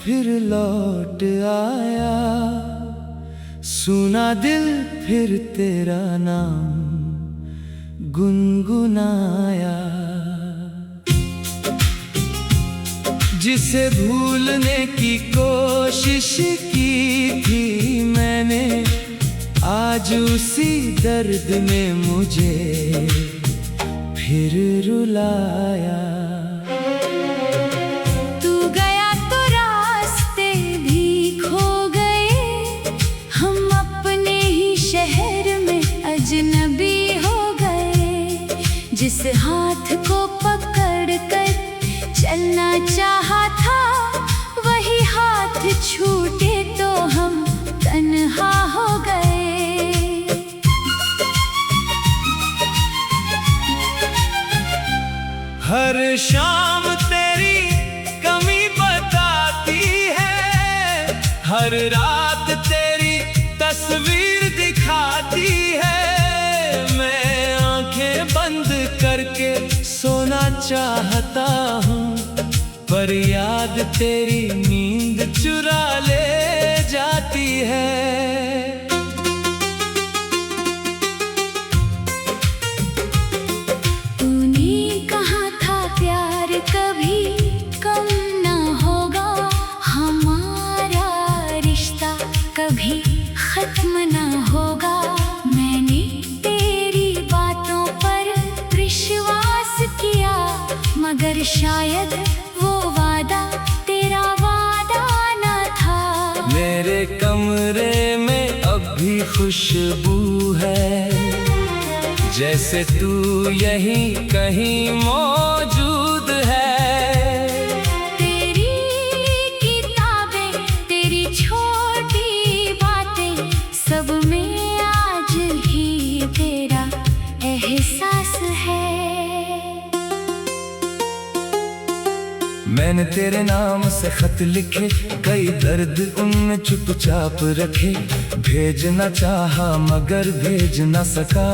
फिर लौट आया, सुना दिल फिर तेरा नाम गुनगुनाया। जिसे भूलने की कोशिश की थी मैंने, आज उसी दर्द ने मुझे फिर रुलाया। तू गया तो रास्ते भी खो गए, हम अपने ही शहर में अजनबी हो गए। जिस हाथ को पकड़ कर चलना चाहा था, वही हाथ छूटे तो हम तन्हा हो गए। हर शाम तेरी कमी बताती है, हर रात तेरी तस्वीर दिखाती है। मैं आंखें बंद करके सोना चाहता हूँ, पर याद तेरी नींद चुरा ले जाती है। कभी कम ना होगा हमारा रिश्ता, कभी खत्म ना होगा। मैंने तेरी बातों पर विश्वास किया, मगर शायद वो वादा तेरा वादा ना था। मेरे कमरे में अब भी खुशबू है, जैसे तू यहीं कहीं मौजूद है। तेरी किताबें, तेरी छोटी बातें, सब में आज ही तेरा एहसास है। मैंने तेरे नाम से खत लिखे, कई दर्द उनमें चुपचाप रखे। भेजना चाहा मगर भेज न सका,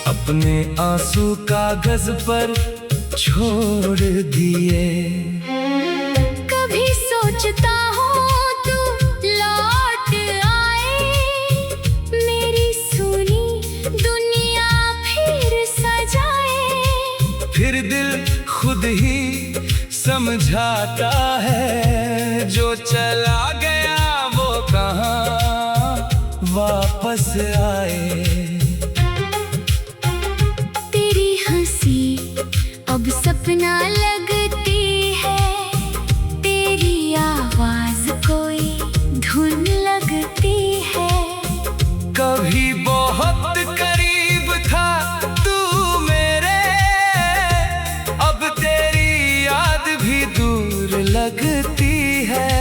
अपने आंसू कागज पर छोड़ दिए। कभी सोचता हूँ तू लौट आए, मेरी सुनी दुनिया फिर सजाए। फिर दिल खुद ही समझाता है, जो चला गया वो कहाँ वापस आए। तेरी हंसी अब सपना लगती है, तेरी आवाज कोई धुन लगती है। कभी बहुत करीब था तू मेरे, अब तेरी याद भी दूर लगती है।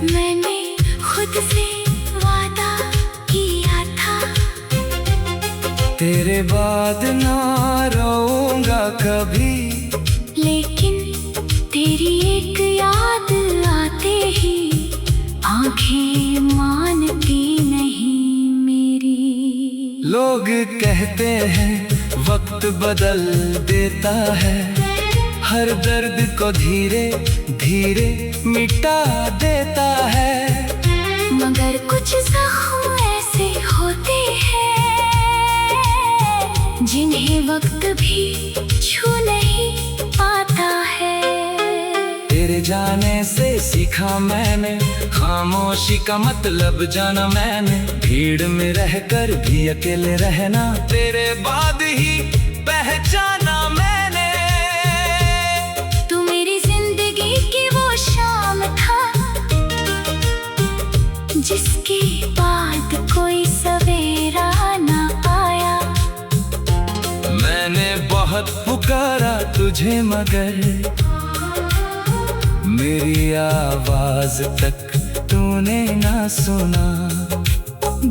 मैंने खुद से वादा किया था, तेरे बाद ना रोऊंगा कभी। लेकिन तेरी एक याद आते ही आंखें मानती नहीं मेरी। लोग कहते हैं वक्त बदल देता है, हर दर्द को धीरे धीरे मिटा देता है। मगर कुछ जख्म ऐसे होते हैं, जिन्हें वक्त भी छू नहीं पाता है। तेरे जाने से सीखा मैंने, खामोशी का मतलब जाना मैंने। भीड़ में रहकर भी अकेले रहना, तेरे बाद ही पहचाना मैंने। तू मेरी जिंदगी की वो शाम था, जिसके बाद कोई सवेरा ना आया। मैंने बहुत पुकारा तुझे मगर मेरी आवाज तक तूने ना सुना।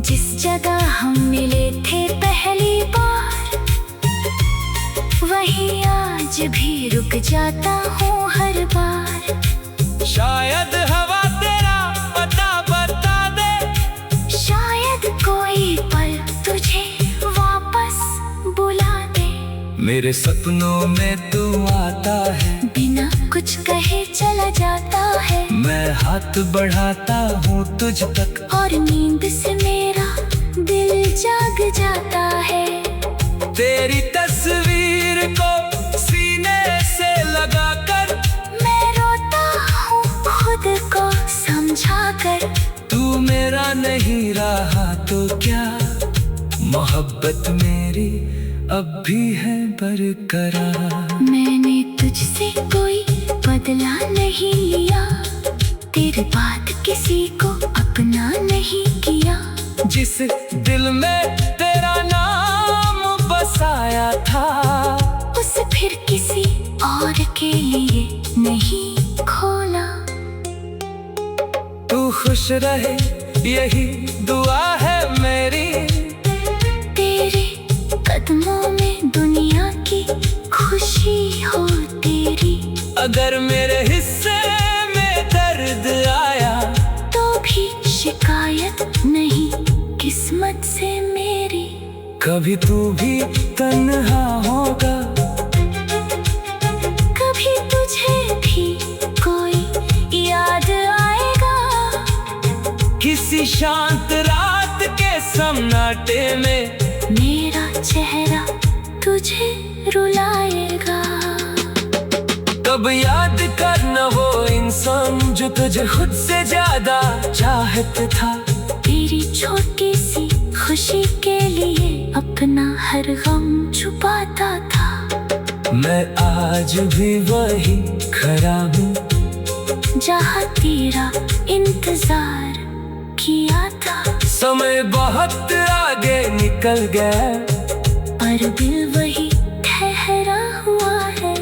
जिस जगह हम मिले थे पहली बार, वही आज भी रुक जाता हूँ हर बार। शायद हवा तेरा पता बता दे, शायद कोई पल तुझे वापस बुला दे। मेरे सपनों में तू आता है, बिना कुछ कुछ कहे चला जाता है। मैं हाथ बढ़ाता हूँ तुझ तक और नींद से मेरा दिल जाग जाता है। तेरी तस्वीर को सीने से लगाकर मैं रोता हूँ खुद को समझा कर। तू मेरा नहीं रहा तो क्या, मोहब्बत मेरी अब भी है बरकरार। मैंने तुझसे कोई बदला नहीं लिया, तेरे बाद किसी को अपना नहीं किया। जिस दिल में तेरा नाम बसाया था, उसे फिर किसी और के लिए नहीं खोला। तू खुश रहे यही दुआ है मेरी, तेरे कदमों में दुनिया की खुशी हो तेरी। अगर मेरे हिस्से में दर्द आया तो भी शिकायत नहीं किस्मत से मेरी। कभी तू भी तन्हा होगा, कभी तुझे भी कोई याद आएगा। किसी शांत रात के सन्नाटे में मेरा चेहरा तुझे रुलाएगा। तब याद करना वो इंसान जो तुझे खुद से ज्यादा चाहता था। तेरी छोटी सी खुशी के लिए अपना हर गम छुपाता था। मैं आज भी वही खड़ा हूँ जहाँ तेरा इंतजार किया था। समय बहुत आगे निकल गया, पर दिल वही ठहरा हुआ है।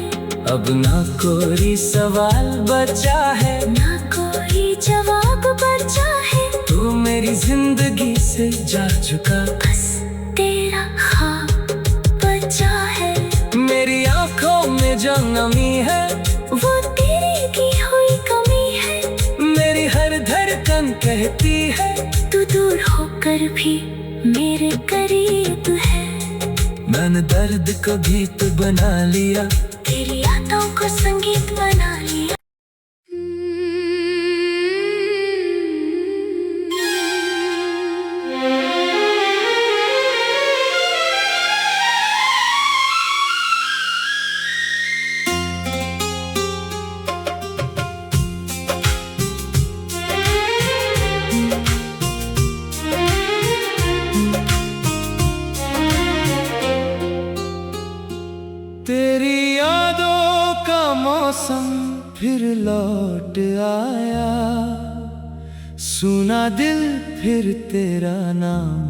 अब ना कोई सवाल बचा है, ना कोई जवाब बचा है। तू मेरी जिंदगी से जा चुका, बस तेरा ख्वाब बचा है। मेरी आंखों में जो नमी है वो तेरी की हुई कमी है। मेरी हर धड़कन कहती है तू दूर होकर भी मेरे करीब है। मैंने दर्द को गीत बना लिया, तेरी यादों को संगीत बना लिया। तेरी यादों का मौसम फिर लौट आया, सुना दिल फिर तेरा नाम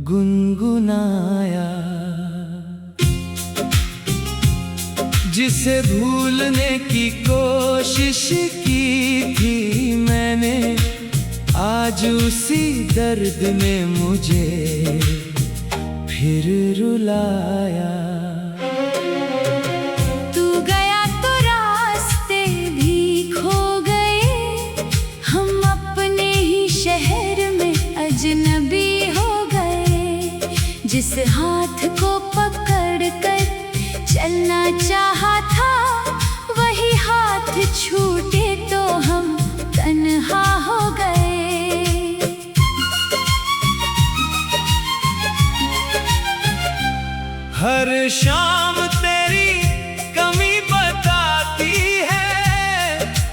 गुनगुनाया। जिसे भूलने की कोशिश की थी मैंने, आज उसी दर्द ने मुझे फिर रुलाया। जिस हाथ को पकड़ कर चलना चाहा था, वही हाथ छूटे तो हम तन्हा हो गए। हर शाम तेरी कमी बताती है,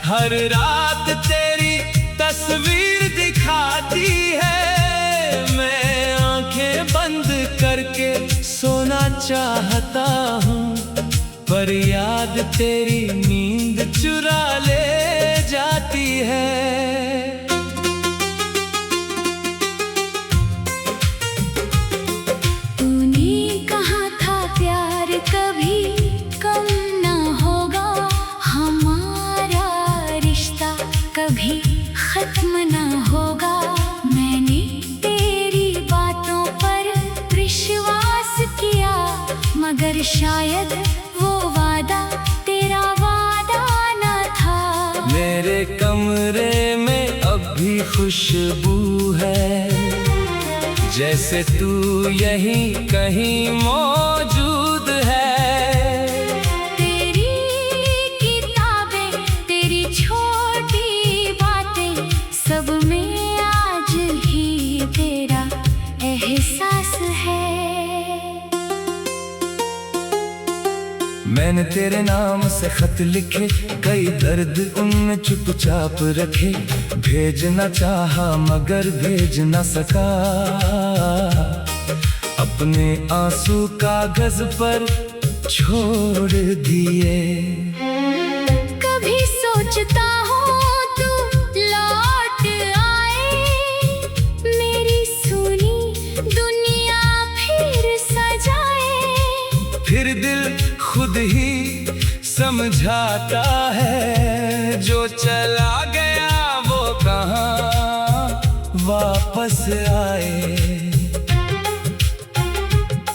हर रात तेरी तस्वीर दिखाती है। मैं आंखें बंद करके सोना चाहता हूँ, पर याद तेरी नींद चुरा ले जाती है। तूने कहा था प्यार कभी कम ना होगा, हमारा रिश्ता कभी खत्म ना होगा। मैंने तेरी बातों पर विश्वास किया, मगर शायद वो वादा तेरा वादा ना था। मेरे कमरे में अब भी खुशबू है, जैसे तू यहीं कहीं मौजूद है। तेरी की मैंने तेरे नाम से खत लिखे, कई दर्द उनमें चुपचाप रखे। भेजना चाहा मगर भेज न सका, अपने आंसू कागज पर छोड़ दिए। कभी सोचता हूँ तू लौट आए, मेरी सुनी दुनिया फिर सजाए। फिर दिल खुद ही समझाता है, जो चला गया वो कहाँ वापस आए।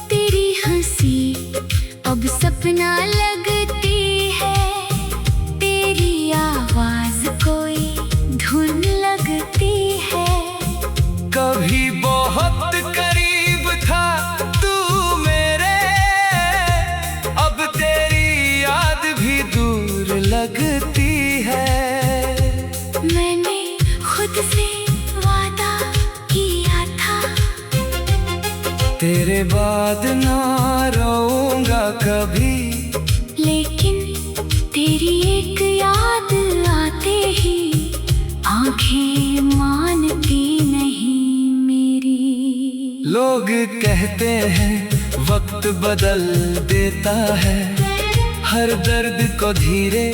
तेरी हंसी अब सपना लगती है, तेरी आवाज कोई धुन लगती है। कभी बहुत करीब था तू मेरे, अब तेरी याद भी दूर लगती है। मैंने खुद से वादा किया था, तेरे बाद ना रोऊंगा कभी। लेकिन तेरी एक याद आते ही आंखें मानती नहीं मेरी। लोग कहते हैं वक्त बदल देता है, हर दर्द को धीरे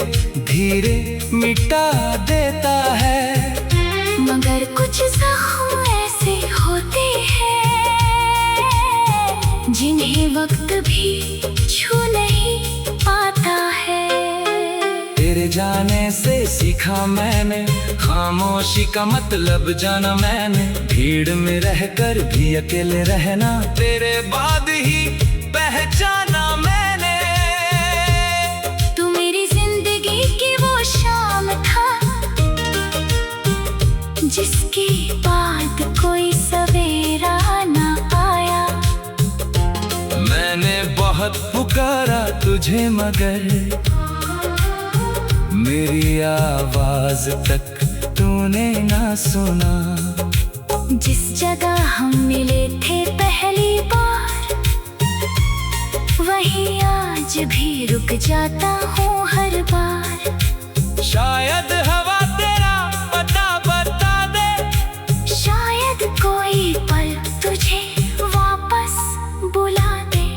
धीरे मिटा देता है। मगर कुछ जख्म ऐसे होते हैं जिन्हें वक्त भी छू नहीं पाता है। तेरे जाने से सीखा मैंने, खामोशी का मतलब जाना मैंने। भीड़ में रहकर भी अकेले रहना, तेरे बाद ही पहचाना मैंने। तू मेरी जिंदगी की वो शाम था, जिसके बाद कोई सवेरा ना आया। मैंने बहुत पुकारा तुझे मगर मेरी आवाज तक तूने ना सुना। जिस जगह हम मिले थे पहली बार, वहीं आज भी रुक जाता हूँ हर बार। शायद हवा तेरा पता बता दे, शायद कोई पल तुझे वापस बुला दे।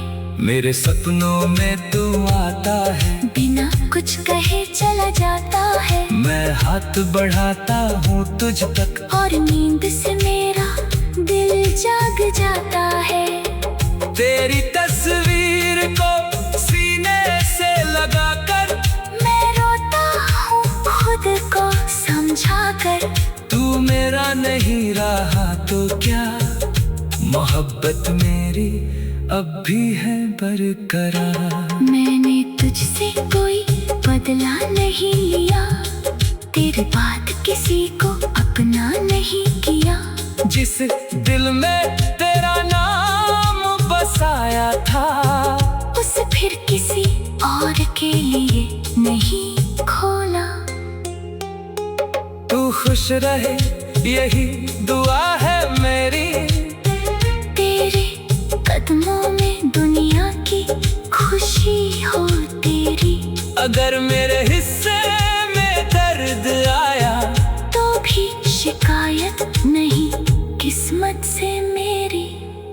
मेरे सपनों में तू आता है, बिना कुछ कहे चला जाता है। मैं हाथ बढ़ाता हूँ तुझ तक, और नींद से मेरा दिल जाग जाता है। तेरी तस्वीर को सीने से लगाकर मैं रोता हूँ खुद को समझा कर। तू मेरा नहीं रहा तो क्या, मोहब्बत मेरी अब भी है बरकरार। मैंने तुझसे कोई बदला नहीं लिया, तेरी बात किसी को अपना नहीं किया। जिस दिल में तेरा नाम बसाया था, उसे फिर किसी और के लिए नहीं खोला। तू खुश रहे यही दुआ है मेरी, तेरे कदमों में दुनिया की खुशी हो तेरी। अगर मेरे हिस्से में दर्द आया तो भी शिकायत नहीं किस्मत से मेरी।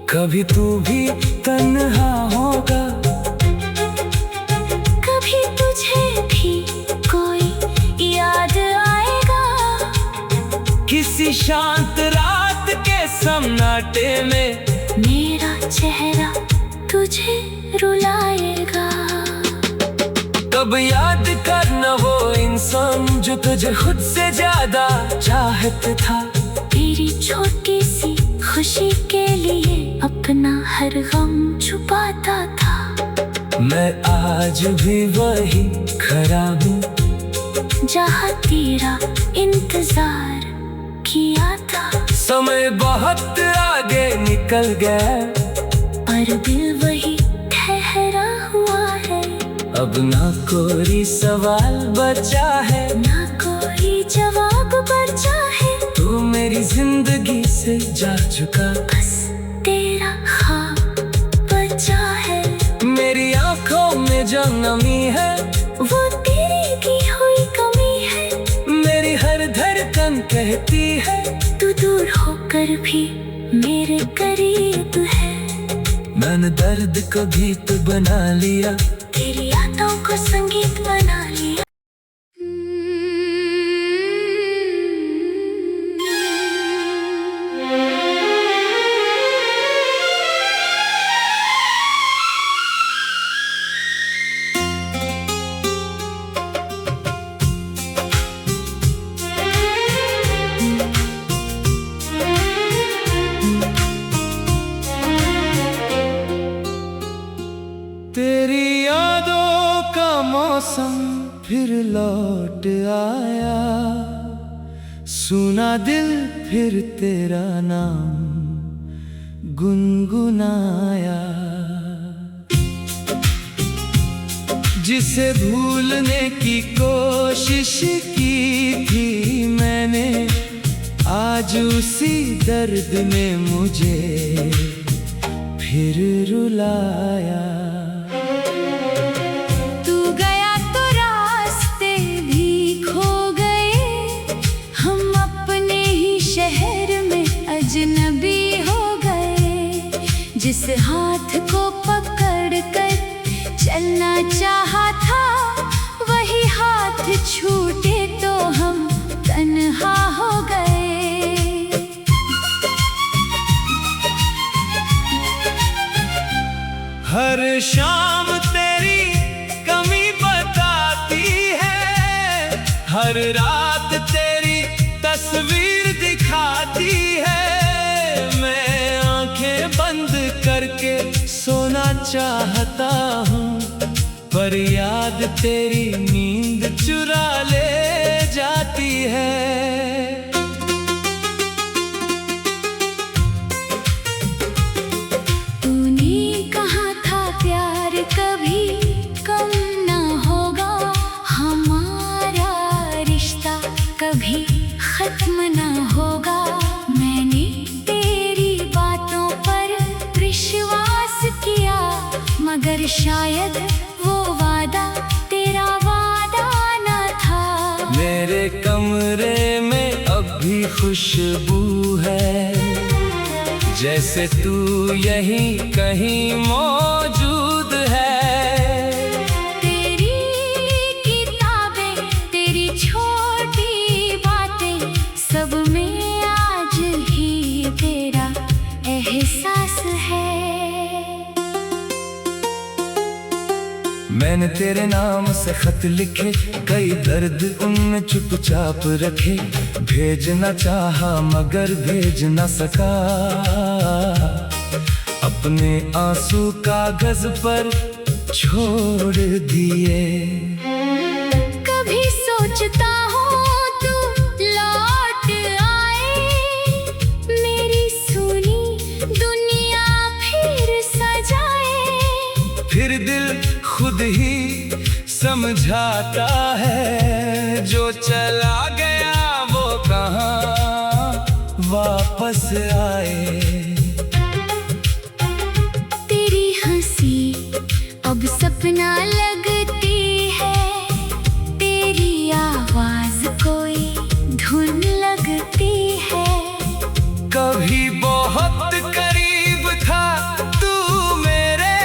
कभी तू भी तन्हा होगा, कभी तुझे भी कोई याद आएगा। किसी शांत रात के सन्नाटे में मेरा चेहरा तुझे रुलाएगा। कब याद करना वो इंसान जो तुझे खुद से ज्यादा चाहता था। तेरी छोटी सी खुशी के लिए अपना हर गम छुपाता था। मैं आज भी वही खड़ा हूँ जहाँ तेरा इंतजार किया था। समय बहुत आगे निकल गया, पर दिल वही ठहरा हुआ है। अब ना कोई सवाल बचा है, ना कोई जवाब बचा है। तू मेरी जिंदगी से जा चुका, बस तेरा ख्वाब बचा है। मेरी आंखों में में जो नमी है वो तेरी की हुई कमी है। मेरी हर धड़कन कहती है तू दूर होकर भी मेरे करीब है। मैंने दर्द को गीत बना लिया, तेरी यादों को संगीत बना लिया। तेरी यादों का मौसम फिर लौट आया, सुना दिल फिर तेरा नाम गुनगुनाया। जिसे भूलने की कोशिश की थी मैंने, आज उसी दर्द ने मुझे फिर रुलाया। अजनबी हो गए, जिस हाथ को पकड़ कर चलना चाहा था, वही हाथ छूटे तो हम तन्हा हो गए। हर शाम तेरी कमी बताती है, हर रात तेरी तस्वीर दिखाती है। बंद करके सोना चाहता हूँ, पर याद तेरी नींद चुरा ले जाती है। तूने कहा था प्यार कभी कम ना होगा, हमारा रिश्ता कभी खत्म ना होगा। मैंने विश्वास किया, मगर शायद वो वादा तेरा वादा न था। मेरे कमरे में अब भी खुशबू है, जैसे तू यहीं कहीं मौजूद है। तेरी किताबें, तेरी छोटी बातें, सब में आज ही तेरा एहसास है। मैंने तेरे नाम से खत लिखे, कई दर्द उनमें चुपचाप रखे। भेजना चाहा मगर भेज न सका, अपने आंसू कागज पर छोड़ दिए। कभी सोचता हूँ तू लौट आए, मेरी सुनी दुनिया फिर सजाए। फिर दिल खुद ही समझाता है, जो चला गया वो कहाँ वापस आए। तेरी हंसी अब सपना लगती है, तेरी आवाज कोई धुन लगती है। कभी बहुत करीब था तू मेरे,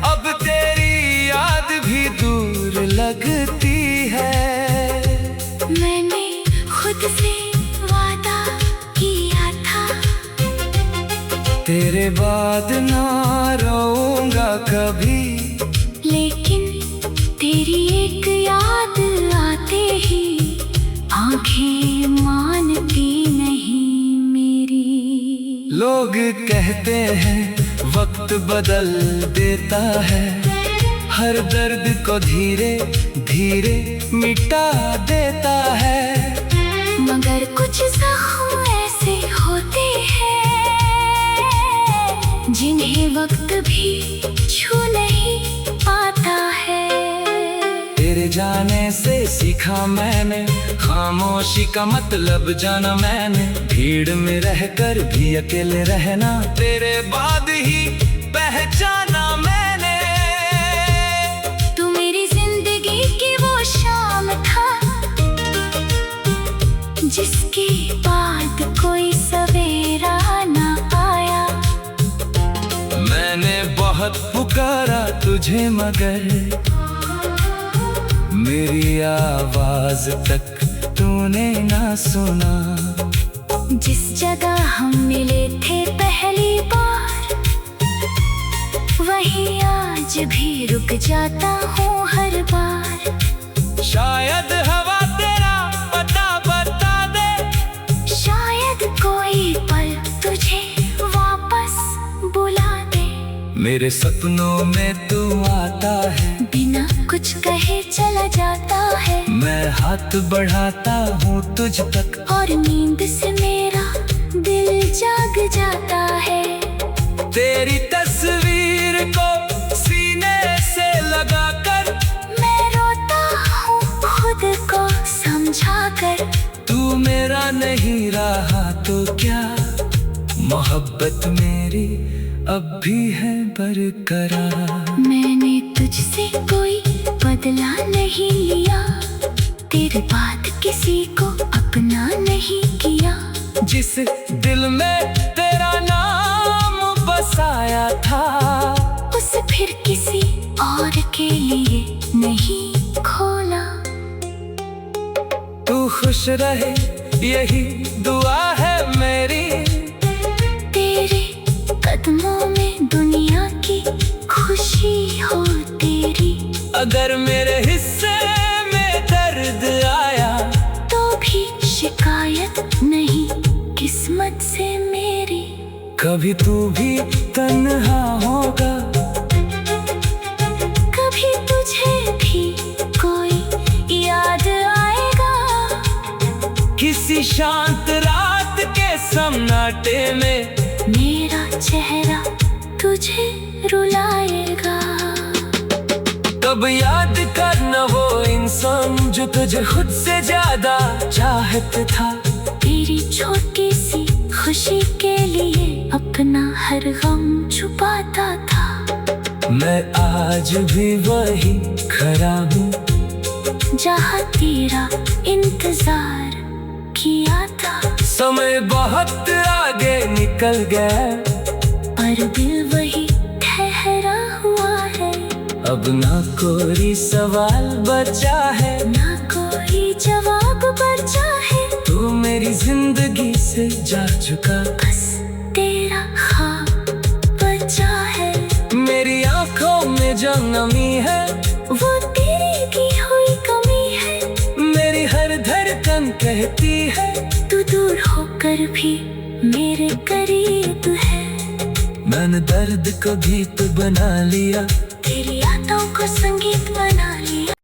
अब तेरी याद भी दूर लगती है। मैंने खुद से वादा किया था, तेरे बाद ना रोऊंगा कभी, लेकिन तेरी एक याद आते ही आंखें मानती नहीं मेरी। लोग कहते हैं वक्त बदल देता है, हर दर्द को धीरे धीरे मिटा देता है। मगर कुछ जख्म ऐसे होते हैं, जिन्हें वक्त भी छू नहीं पाता है। तेरे जाने से सीखा मैंने, खामोशी का मतलब जाना मैंने। भीड़ में रहकर भी अकेले रहना, तेरे बाद ही पहचाना मैंने। बहुत पुकारा तुझे मगर मेरी आवाज तक तूने ना सुना। जिस जगह हम मिले थे पहली बार, वहीं आज भी रुक जाता हूँ हर बार। शायद हवा तेरा पता बता दे, शायद कोई पल तुझे वापस बुला दे। मेरे सपनों में तू आता है, बिना कुछ कहे चला जाता है। मैं हाथ बढ़ाता हूँ तुझ तक, और नींद से मेरा दिल जाग जाता है। तेरी तस्वीर को सीने से लगाकर मैं रोता हूँ खुद को समझा कर। तू मेरा नहीं रहा तो क्या, मोहब्बत मेरी अब भी है बरकरार। मैंने तुझसे कोई बदला नहीं लिया, तेरे बाद किसी को अपना नहीं किया। जिस दिल में तेरा नाम बसाया था, उसे फिर किसी और के लिए नहीं खोला। तू खुश रहे यही दुआ है मेरी, तेरे कदमों में दुनिया की खुशी हो तेरी। अगर मेरे हिस्से में दर्द आया तो भी शिकायत नहीं किस्मत से मेरी। कभी तू भी तन्हा होगा, कभी तुझे भी कोई याद आएगा। किसी शांत रात के सन्नाटे में मेरा चेहरा तुझे रुलाएगा। तब याद करना वो इंसान जो तुझे खुद से ज्यादा चाहता था। तेरी छोटी सी खुशी के लिए अपना हर गम छुपाता था। मैं आज भी वही खड़ा हूँ जहाँ तेरा इंतजार किया था। समय बहुत आगे निकल गया, पर दिल वही ठहरा हुआ है। अब ना कोई सवाल बचा है, ना कोई जवाब बचा है। तू मेरी जिंदगी से जा चुका, बस तेरा ख्वाब बचा है। मेरी आंखों में जो नमी है वो तेरी की हुई कमी है। मेरी हर धड़कन कहती है तू दूर होकर भी मेरे करीब है। मैंने दर्द को गीत बना लिया, तेरी यादों को संगीत बना लिया।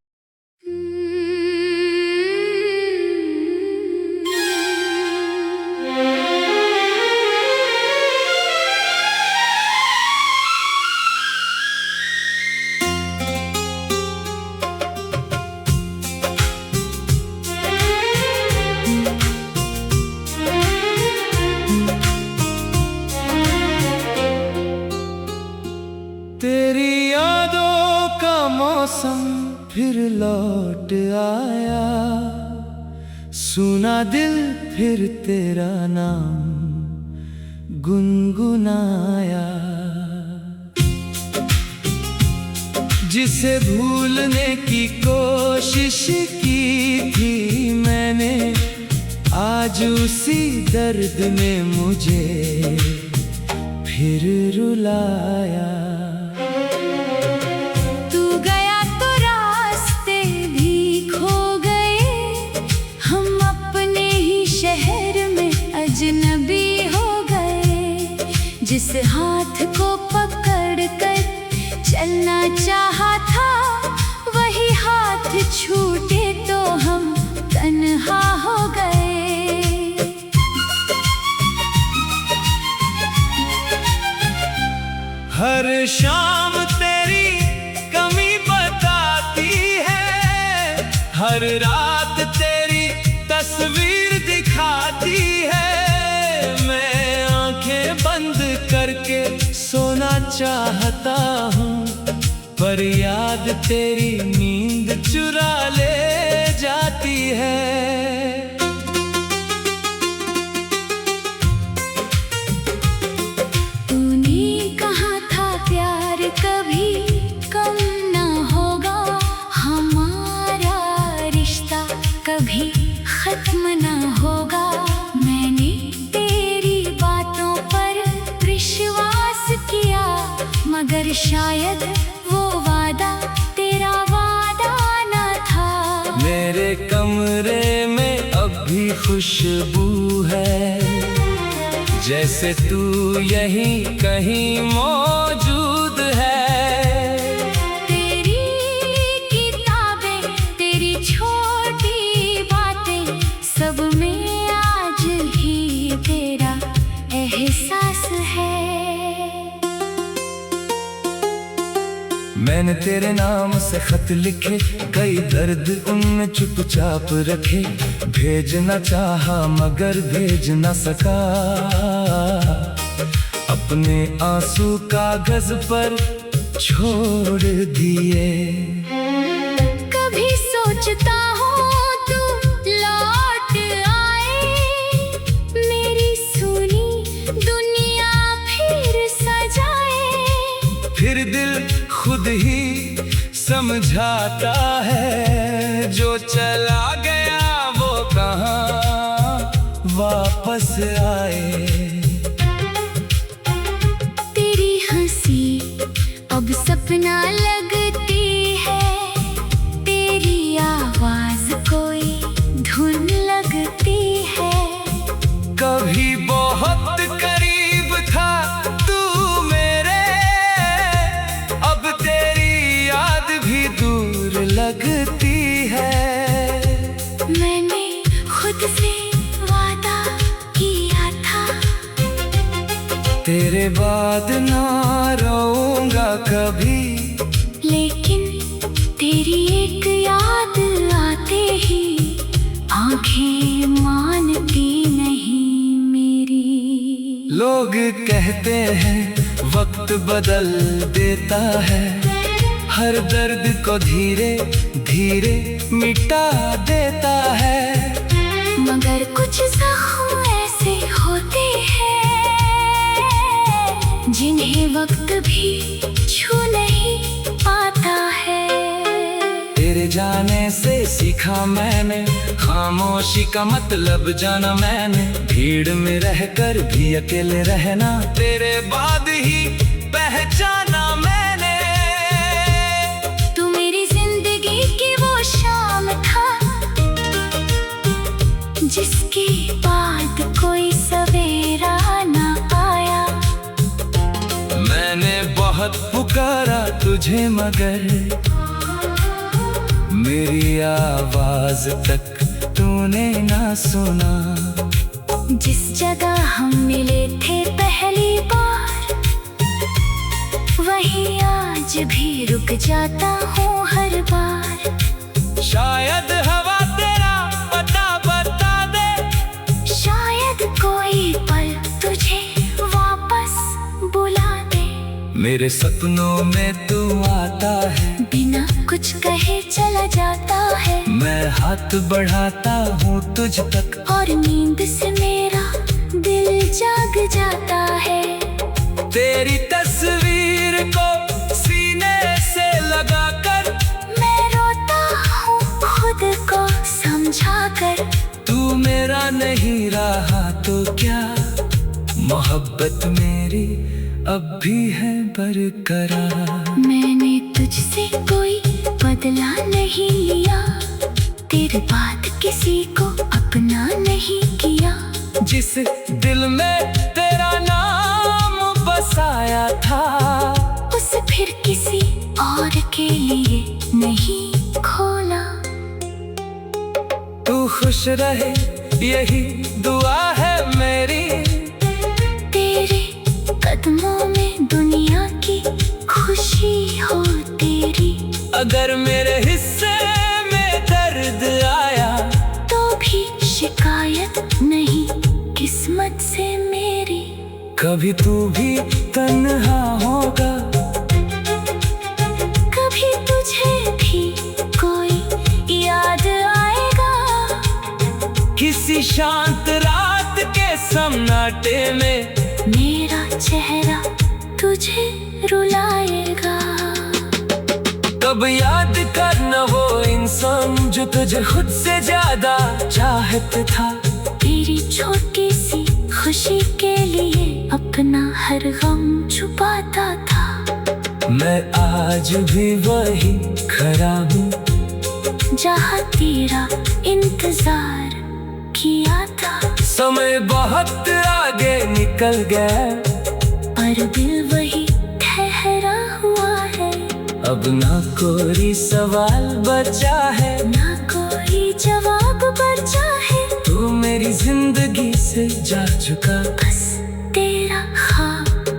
तेरी यादों का मौसम फिर लौट आया, सुना दिल फिर तेरा नाम गुनगुनाया। जिसे भूलने की कोशिश की थी मैंने, आज उसी दर्द ने मुझे फिर रुलाया। तू गया तो रास्ते भी खो गए, हम अपने ही शहर में अजनबी हो गए। जिस हाथ को पकड़ कर चलना चाहा था, वही हाथ छूटे तो हम तन्हा हो गए। हर शाम तेरी कमी बताती है, हर रात तेरी तस्वीर दिखाती है। मैं आंखें बंद करके सोना चाहता हूँ, पर याद तेरी नींद चुरा ले जाती है। तूने कहा था प्यार कभी खत्म ना होगा। मैंने तेरी बातों पर विश्वास किया, मगर शायद वो वादा तेरा वादा ना था। मेरे कमरे में अब भी खुशबू है, जैसे तू यहीं कहीं मौजूद है। तेरी किताबें, तेरी छोटी बातें, सब में आज भी तेरा एहसास है। मैंने तेरे नाम से खत लिखे, कई दर्द उनमें चुपचाप रखे। भेजना चाहा मगर भेज न सका, अपने आंसू कागज पर छोड़ दिए। कभी सोचता हूँ तू लौट आए, मेरी सुनी दुनिया फिर सजाए। फिर दिल खुद ही समझाता है, जो चला गया वो कहाँ वापस आए। तेरी हंसी अब सपना लगती है, तेरी आवाज कोई धुन लगती है। कभी बहुत करीब था तू मेरे, अब तेरी याद भी दूर लगती है। मैंने खुद से वादा किया था, तेरे बाद ना रोऊंगा कभी। लेकिन तेरी एक याद आते ही आंखें मानती नहीं मेरी। लोग कहते हैं वक्त बदल देता है, हर दर्द को धीरे धीरे मिटा देता है। मगर कुछ जख्म ऐसे होते हैं, जिन्हें वक्त भी छू नहीं पाता है। तेरे जाने से सीखा मैंने, खामोशी का मतलब जाना मैंने। भीड़ में रहकर भी अकेले रहना, तेरे बाद ही पहचाना मैंने। तू मेरी जिंदगी की वो शाम था, जिसके बाद कोई सवेरा ना आया। मैंने बहुत पुकारा तुझे मगर मेरी आवाज तक तूने ना सुना। जिस जगह हम मिले थे पहली बार, वहीं आज भी रुक जाता हूँ हर बार। शायद हवा तेरा पता बता दे, शायद कोई पल तुझे वापस बुला दे। मेरे सपनों में तू आता है, बिना कुछ कहे चला जाता है। मैं हाथ बढ़ाता हूँ तुझ तक, और नींद से मेरा दिल जाग जाता है। तेरी तस्वीर को सीने से लगाकर मैं रोता हूँ खुद को समझा कर। तू मेरा नहीं रहा तो क्या, मोहब्बत मेरी अब भी है बरकरार। मैंने तुझसे कोई बदला नहीं लिया, तेरे बाद किसी को अपना नहीं किया। जिस दिल में तेरा नाम बसाया था, उसे फिर किसी और के लिए नहीं खोला। तू खुश रहे यही दुआ है मेरी, तेरे कदमों में दुनिया की खुशी हो तेरी। अगर मेरे हिस्से में दर्द आया, तो भी शिकायत नहीं किस्मत से मेरी। कभी तू भी तन्हा होगा, कभी तुझे भी कोई याद आएगा। किसी शांत रात के सन्नाटे में मेरा चेहरा तुझे रुलाएगा। अब याद करना वो इंसान जो तुझे खुद से ज्यादा चाहता था। तेरी छोटी सी खुशी के लिए अपना हर गम छुपाता था। मैं आज भी वही खड़ा हूँ जहाँ तेरा इंतजार किया था। समय बहुत आगे निकल गया पर दिल वही ठहरा हुआ है। अब ना कोई सवाल बचा है, ना कोई जवाब बचा है। तू मेरी जिंदगी से जा चुका, बस तेरा ख्वाब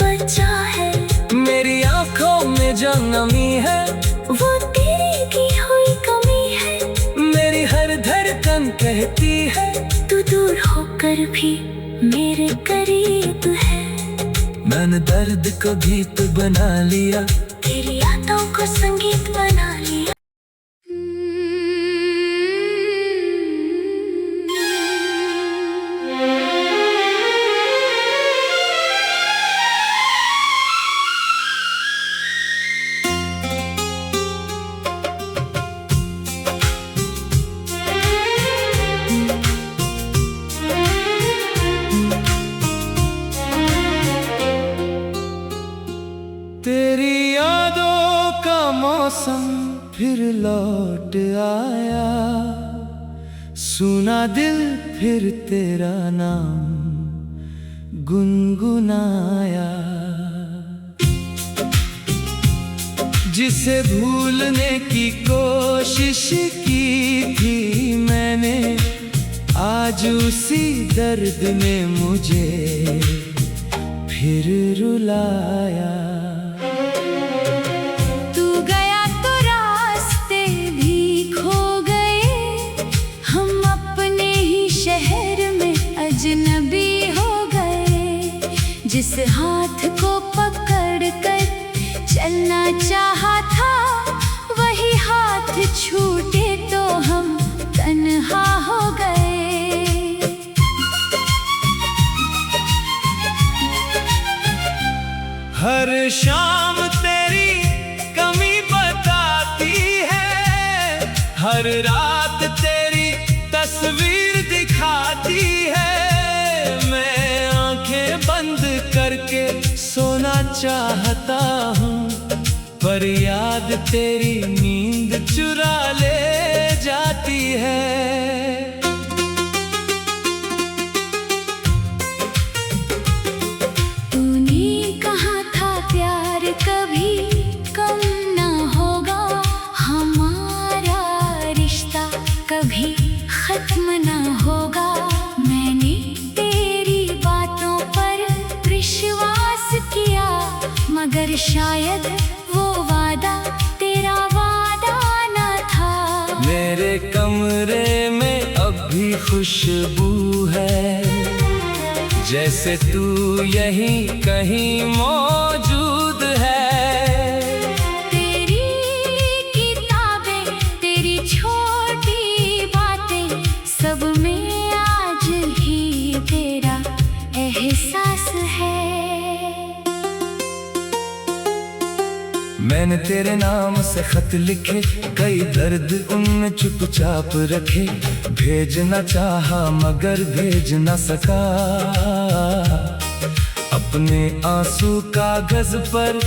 बचा है। मेरी आंखों में जो नमी है वो तेरी की हुई कमी है। मेरी हर धड़कन कहती है तू दूर होकर भी मेरे करीब है। मैंने दर्द को गीत बना लिया, तेरी यादों को संगीत बना लिया। तेरी यादों का मौसम फिर लौट आया, सुना दिल फिर तेरा नाम गुनगुनाया। जिसे भूलने की कोशिश की थी मैंने, आज उसी दर्द ने मुझे फिर रुलाया। जिस हाथ को पकड़ कर चलना चाहा था, वही हाथ छूटे तो हम तन्हा हो गए। हर शाम तेरी कमी बताती है, हर रात तेरी तस्वीर दिखाती है। मैं आंखें बंद करके सोना चाहता हूँ, पर याद तेरी नींद चुरा ले जाती है। तूने कहा था प्यार कभी कम ना होगा, हमारा रिश्ता कभी खत्म ना होगा। मैंने तेरी बातों पर विश्वास किया, मगर शायद वो वादा तेरा वादा ना था। मेरे कमरे में अब भी खुशबू है, जैसे तू यहीं कहीं मौजूद है। तेरी किताबें, तेरी छोटी बातें, सब में आज भी तेरा एहसास है। मैंने तेरे नाम से खत लिखे, कई दर्द उनमें चुपचाप रखे। भेजना चाहा मगर भेज न सका, अपने आंसू कागज पर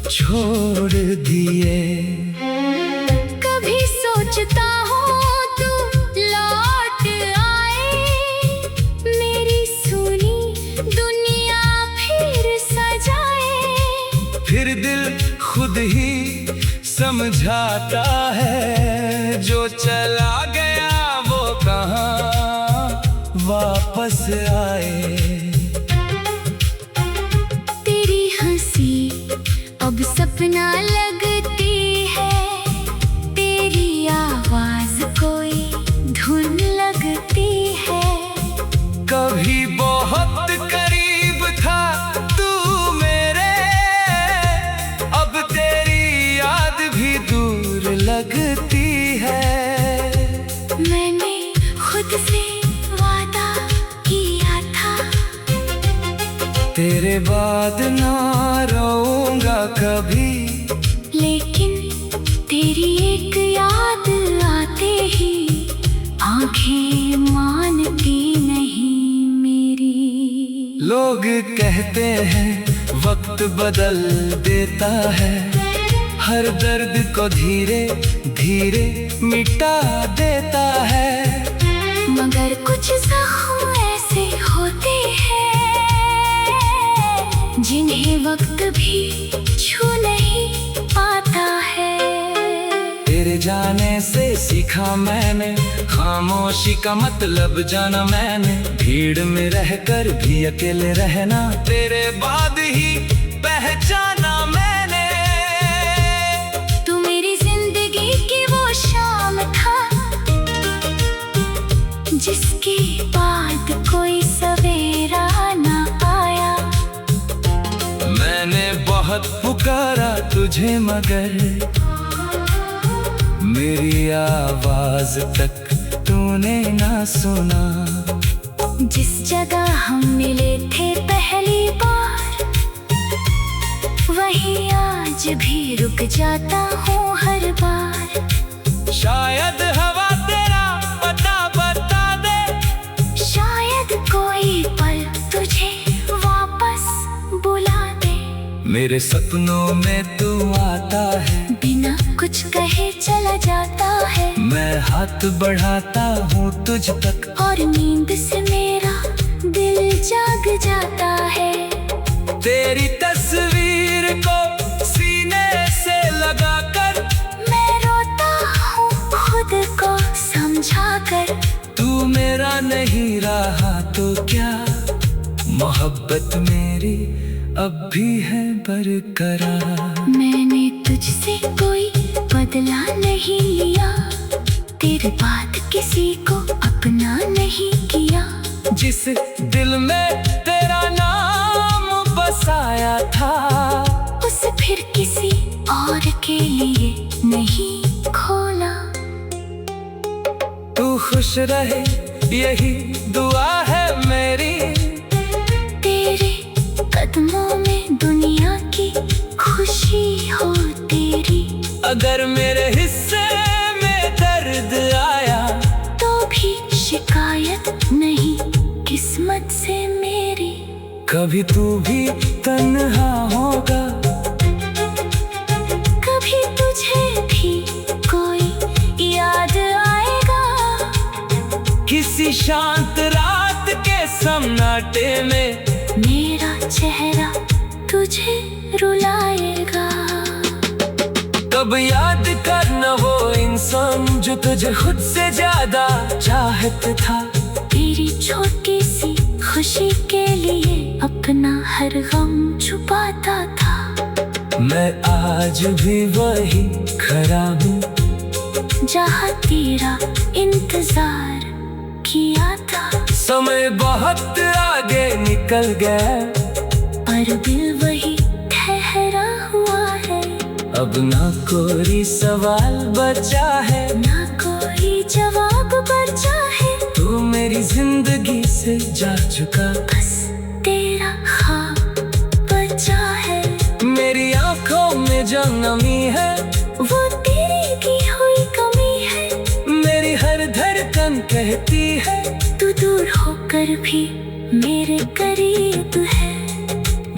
छोड़ दिए। कभी सोचता हूँ तू लौट आए, मेरी सुनी दुनिया फिर सजाए। फिर दिल खुद ही समझाता है, जो चला गया वो कहाँ वापस आए। तेरी हंसी अब सपना लगती है, तेरी आवाज कोई धुन लगती है। कभी बहुत करीब था तू मेरे, अब तेरी याद भी दूर लगती है। मैंने खुद से वादा किया था, तेरे बाद ना रोऊंगा कभी, लेकिन एक याद आते ही आंखें मानती नहीं मेरी। लोग कहते हैं वक्त बदल देता है, हर दर्द को धीरे धीरे मिटा देता है। मगर कुछ जख्म ऐसे होते हैं जिन्हें वक्त भी छू नहीं पाता है। तेरे जाने से सीखा मैंने, खामोशी का मतलब जाना मैंने। भीड़ में रहकर भी अकेले रहना, तेरे बाद ही पहचाना मैंने। तू मेरी जिंदगी की वो शाम था जिसके बाद कोई सवेरा ना आया। मैंने बहुत पुकारा तुझे मगर मेरी आवाज तक तूने ना सुना। जिस जगह हम मिले थे पहली बार, वहीं आज भी रुक जाता हूँ हर बार। शायद हवा तेरा पता बता दे, शायद कोई पल तुझे वापस बुला दे। मेरे सपनों में तू आता है, बिना कुछ कहे चला जाता है। मैं हाथ बढ़ाता हूँ तुझ तक, और नींद से मेरा दिल जाग जाता है। तेरी तस्वीर को सीने से लगाकर मैं रोता हूँ खुद को समझा कर। तू मेरा नहीं रहा तो क्या, मोहब्बत मेरी अब भी है बरकरार। मैंने तुझसे कोई बदला नहीं लिया, तेरे बाद किसी को अपना नहीं किया। जिस दिल में तेरा नाम बसाया था, उसे फिर किसी और के लिए नहीं खोला। तू खुश रहे यही दुआ है मेरी, तेरे कदमों में दुनिया की खुशी हो तेरी। अगर मेरे हिस्से में दर्द आया तो भी शिकायत नहीं किस्मत से मेरी। कभी तू भी तन्हा होगा, कभी तुझे भी कोई याद आएगा। किसी शांत रात के सन्नाटे में मेरा चेहरा तुझे रुलाएगा। कब याद करना वो इंसान जो तुझे खुद से ज्यादा चाहता था। तेरी छोटी सी खुशी के लिए अपना हर गम छुपाता था। मैं आज भी वही खड़ा हूँ जहाँ तेरा इंतजार किया था। समय बहुत आगे निकल गया, पर दिल वही ठहरा हुआ है। अब ना कोई सवाल बचा है, ना कोई जवाब बचा है। तू मेरी जिंदगी से जा चुका, बस तेरा ख्वाब बचा है। मेरी आंखों में जो नमी है वो तेरी की हुई कमी है। मेरी हर धड़कन कहती है तू दूर होकर भी मेरे करीब है।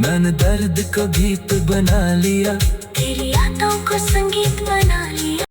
मैंने दर्द को गीत बना लिया, तेरी यादों को संगीत बना